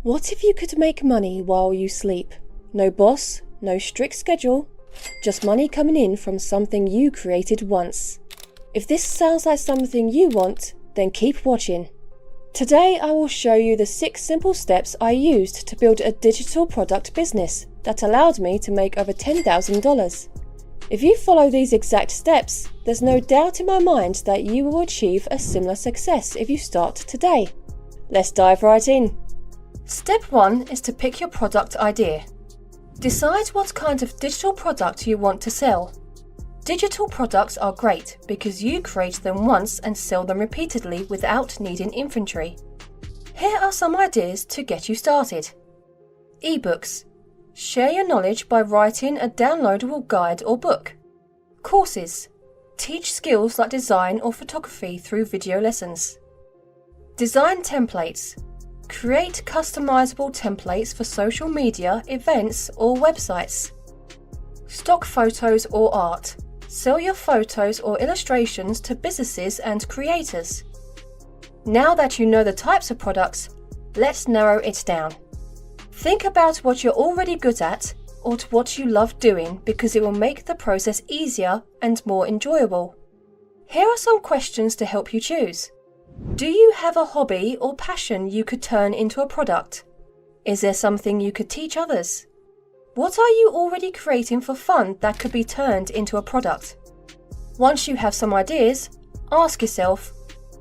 What if you could make money while you sleep? No boss, no strict schedule, just money coming in from something you created once. If this sounds like something you want, then keep watching. Today I will show you the 6 simple steps I used to build a digital product business that allowed me to make over $10,000. If you follow these exact steps, there's no doubt in my mind that you will achieve a similar success if you start today. Let's dive right in. Step 1 is to pick your product idea. Decide what kind of digital product you want to sell. Digital products are great because you create them once and sell them repeatedly without needing inventory. Here are some ideas to get you started. Ebooks. Share your knowledge by writing a downloadable guide or book. Courses. Teach skills like design or photography through video lessons. Design templates. Create customizable templates for social media, events, or websites. Stock photos or art. Sell your photos or illustrations to businesses and creators. Now that you know the types of products, let's narrow it down. Think about what you're already good at or to what you love doing because it will make the process easier and more enjoyable. Here are some questions to help you choose. Do you have a hobby or passion you could turn into a product? Is there something you could teach others? What are you already creating for fun that could be turned into a product? Once you have some ideas, ask yourself,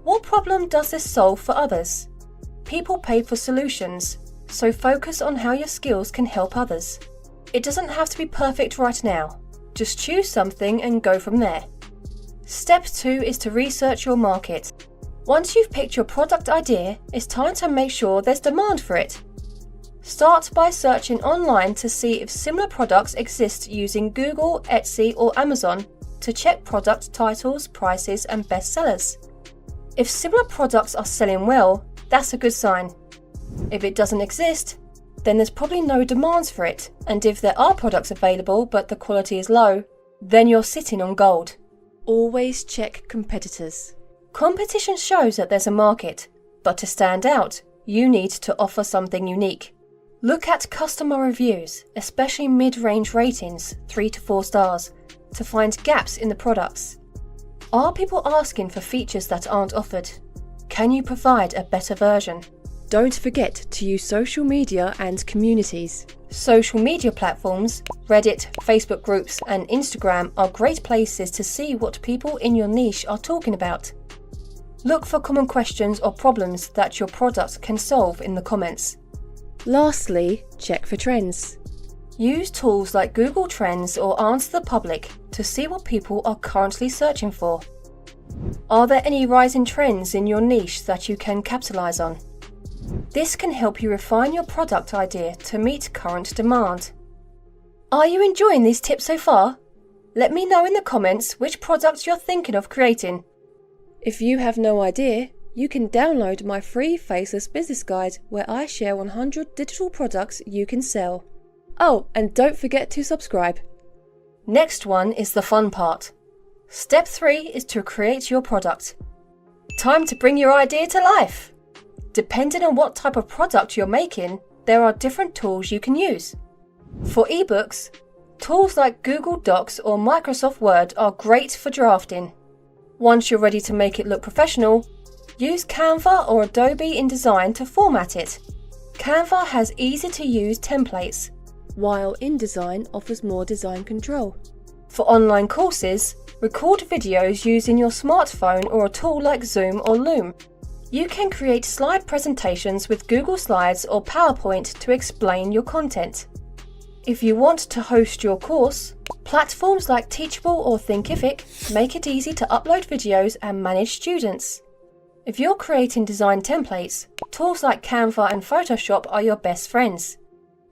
what problem does this solve for others? People pay for solutions, so focus on how your skills can help others. It doesn't have to be perfect right now. Just choose something and go from there. Step 2 is to research your market. Once you've picked your product idea, it's time to make sure there's demand for it. Start by searching online to see if similar products exist using Google, Etsy, or Amazon to check product titles, prices, and bestsellers. If similar products are selling well, that's a good sign. If it doesn't exist, then there's probably no demand for it, and if there are products available but the quality is low, then you're sitting on gold. Always check competitors. Competition shows that there's a market, but to stand out, you need to offer something unique. Look at customer reviews, especially mid-range ratings, 3 to 4 stars, to find gaps in the products. Are people asking for features that aren't offered? Can you provide a better version? Don't forget to use social media and communities. Social media platforms, Reddit, Facebook groups, and Instagram are great places to see what people in your niche are talking about. Look for common questions or problems that your product can solve in the comments. Lastly, check for trends. Use tools like Google Trends or Answer the Public to see what people are currently searching for. Are there any rising trends in your niche that you can capitalize on? This can help you refine your product idea to meet current demand. Are you enjoying these tips so far? Let me know in the comments which products you're thinking of creating. If you have no idea, you can download my free Faceless Business Guide where I share 100 digital products you can sell. Oh, and don't forget to subscribe. Next one is the fun part. Step 3 is to create your product. Time to bring your idea to life. Depending on what type of product you're making, there are different tools you can use. For ebooks, tools like Google Docs or Microsoft Word are great for drafting. Once you're ready to make it look professional, use Canva or Adobe InDesign to format it. Canva has easy-to-use templates, while InDesign offers more design control. For online courses, record videos using your smartphone or a tool like Zoom or Loom. You can create slide presentations with Google Slides or PowerPoint to explain your content. If you want to host your course, platforms like Teachable or Thinkific make it easy to upload videos and manage students. If you're creating design templates, tools like Canva and Photoshop are your best friends.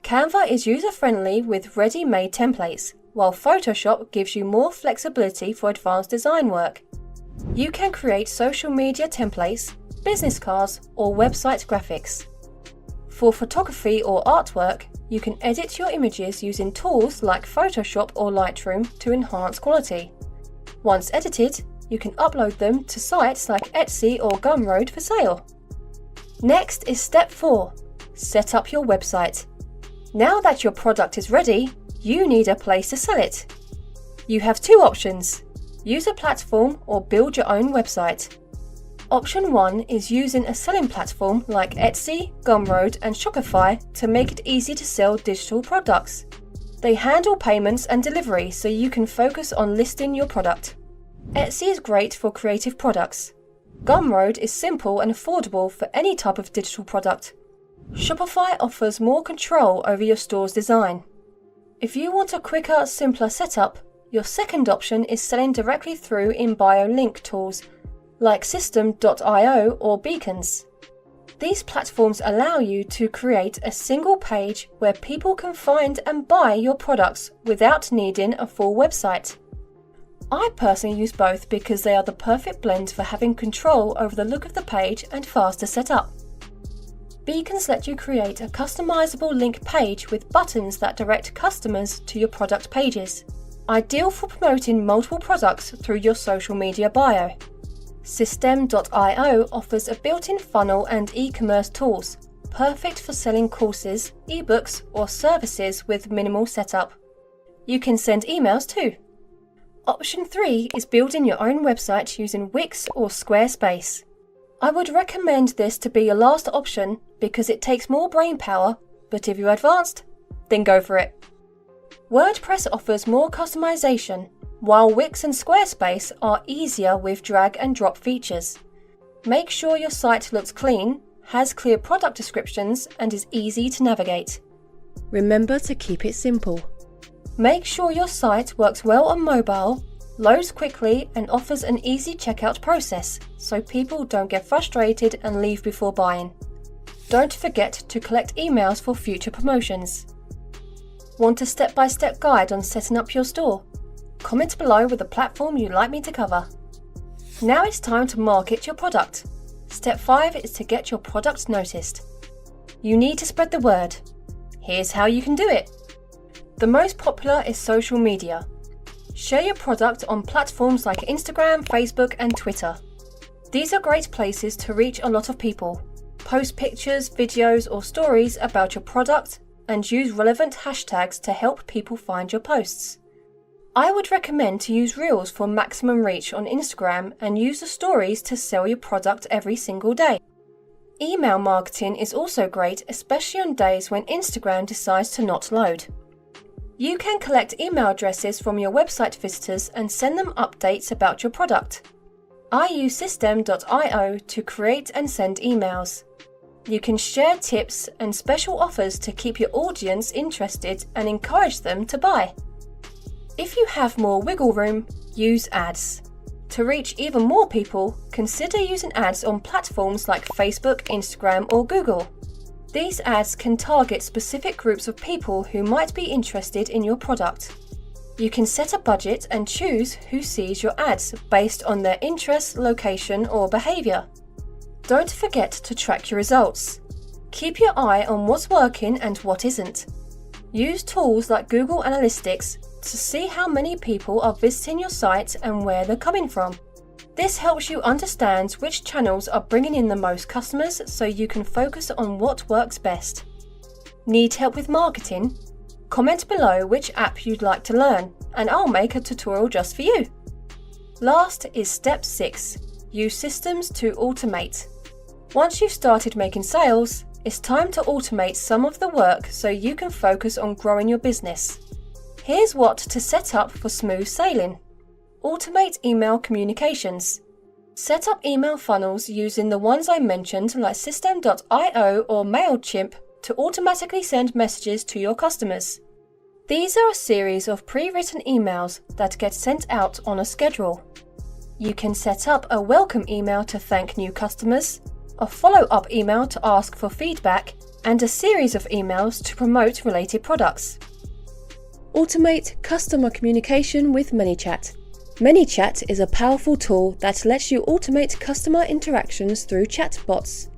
Canva is user-friendly with ready-made templates, while Photoshop gives you more flexibility for advanced design work. You can create social media templates, business cards, or website graphics. For photography or artwork, you can edit your images using tools like Photoshop or Lightroom to enhance quality. Once edited, you can upload them to sites like Etsy or Gumroad for sale. Next is step 4. Set up your website. Now that your product is ready, you need a place to sell it. You have two options: use a platform or build your own website. Option 1 is using a selling platform like Etsy, Gumroad and Shopify to make it easy to sell digital products. They handle payments and delivery so you can focus on listing your product. Etsy is great for creative products. Gumroad is simple and affordable for any type of digital product. Shopify offers more control over your store's design. If you want a quicker, simpler setup, your second option is selling directly through in-bio link tools like System.io or Beacons. These platforms allow you to create a single page where people can find and buy your products without needing a full website. I personally use both because they are the perfect blend for having control over the look of the page and fast to set up. Beacons let you create a customizable link page with buttons that direct customers to your product pages, ideal for promoting multiple products through your social media bio. System.io offers a built-in funnel and e-commerce tools, perfect for selling courses, ebooks, or services with minimal setup. You can send emails too. Option 3 is building your own website using Wix or Squarespace. I would recommend this to be your last option because it takes more brain power, but if you're advanced, then go for it. WordPress offers more customization, while Wix and Squarespace are easier with drag and drop features. Make sure your site looks clean, has clear product descriptions, and is easy to navigate. Remember to keep it simple. Make sure your site works well on mobile, loads quickly, and offers an easy checkout process so people don't get frustrated and leave before buying. Don't forget to collect emails for future promotions. Want a step-by-step guide on setting up your store? Comment below with a platform you'd like me to cover. Now it's time to market your product. Step 5 is to get your product noticed. You need to spread the word. Here's how you can do it. The most popular is social media. Share your product on platforms like Instagram, Facebook, and Twitter. These are great places to reach a lot of people. Post pictures, videos, or stories about your product and use relevant hashtags to help people find your posts. I would recommend to use Reels for maximum reach on Instagram and use the stories to sell your product every single day. Email marketing is also great, especially on days when Instagram decides to not load. You can collect email addresses from your website visitors and send them updates about your product. I use System.io to create and send emails. You can share tips and special offers to keep your audience interested and encourage them to buy. If you have more wiggle room, use ads. To reach even more people, consider using ads on platforms like Facebook, Instagram, or Google. These ads can target specific groups of people who might be interested in your product. You can set a budget and choose who sees your ads based on their interests, location, or behavior. Don't forget to track your results. Keep your eye on what's working and what isn't. Use tools like Google Analytics to see how many people are visiting your site and where they're coming from. This helps you understand which channels are bringing in the most customers so you can focus on what works best. Need help with marketing? Comment below which app you'd like to learn, and I'll make a tutorial just for you. Last is step 6. Use systems to automate. Once you've started making sales, it's time to automate some of the work so you can focus on growing your business. Here's what to set up for smooth sailing. Automate email communications. Set up email funnels using the ones I mentioned like System.io or MailChimp to automatically send messages to your customers. These are a series of pre-written emails that get sent out on a schedule. You can set up a welcome email to thank new customers, a follow-up email to ask for feedback, and a series of emails to promote related products. Automate customer communication with ManyChat. ManyChat is a powerful tool that lets you automate customer interactions through chatbots.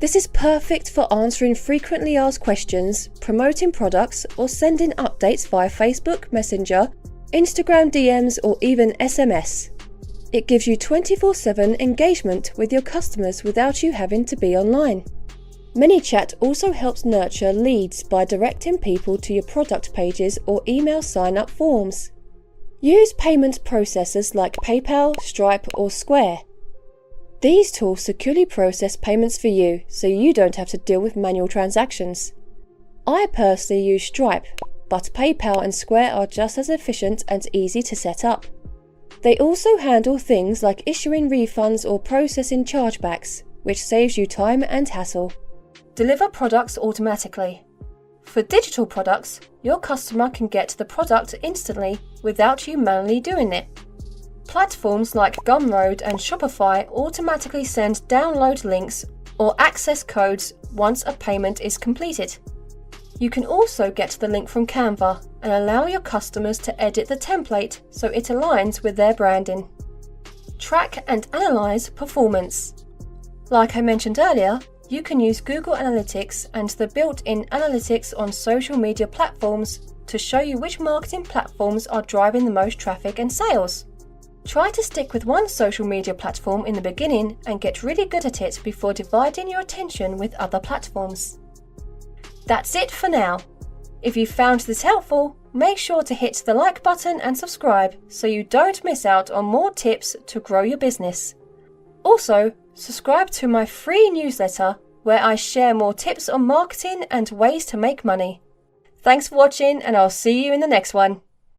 This is perfect for answering frequently asked questions, promoting products, or sending updates via Facebook Messenger, Instagram DMs, or even SMS. It gives you 24/7 engagement with your customers without you having to be online. ManyChat also helps nurture leads by directing people to your product pages or email sign-up forms. Use payment processors like PayPal, Stripe, or Square. These tools securely process payments for you, so you don't have to deal with manual transactions. I personally use Stripe, but PayPal and Square are just as efficient and easy to set up. They also handle things like issuing refunds or processing chargebacks, which saves you time and hassle. Deliver products automatically. For digital products, your customer can get the product instantly without you manually doing it. Platforms like Gumroad and Shopify automatically send download links or access codes once a payment is completed. You can also get the link from Canva and allow your customers to edit the template so it aligns with their branding. Track and analyze performance. Like I mentioned earlier, you can use Google Analytics and the built-in analytics on social media platforms to show you which marketing platforms are driving the most traffic and sales. Try to stick with one social media platform in the beginning and get really good at it before dividing your attention with other platforms. That's it for now. If you found this helpful, make sure to hit the like button and subscribe so you don't miss out on more tips to grow your business. Also, subscribe to my free newsletter where I share more tips on marketing and ways to make money. Thanks for watching, and I'll see you in the next one.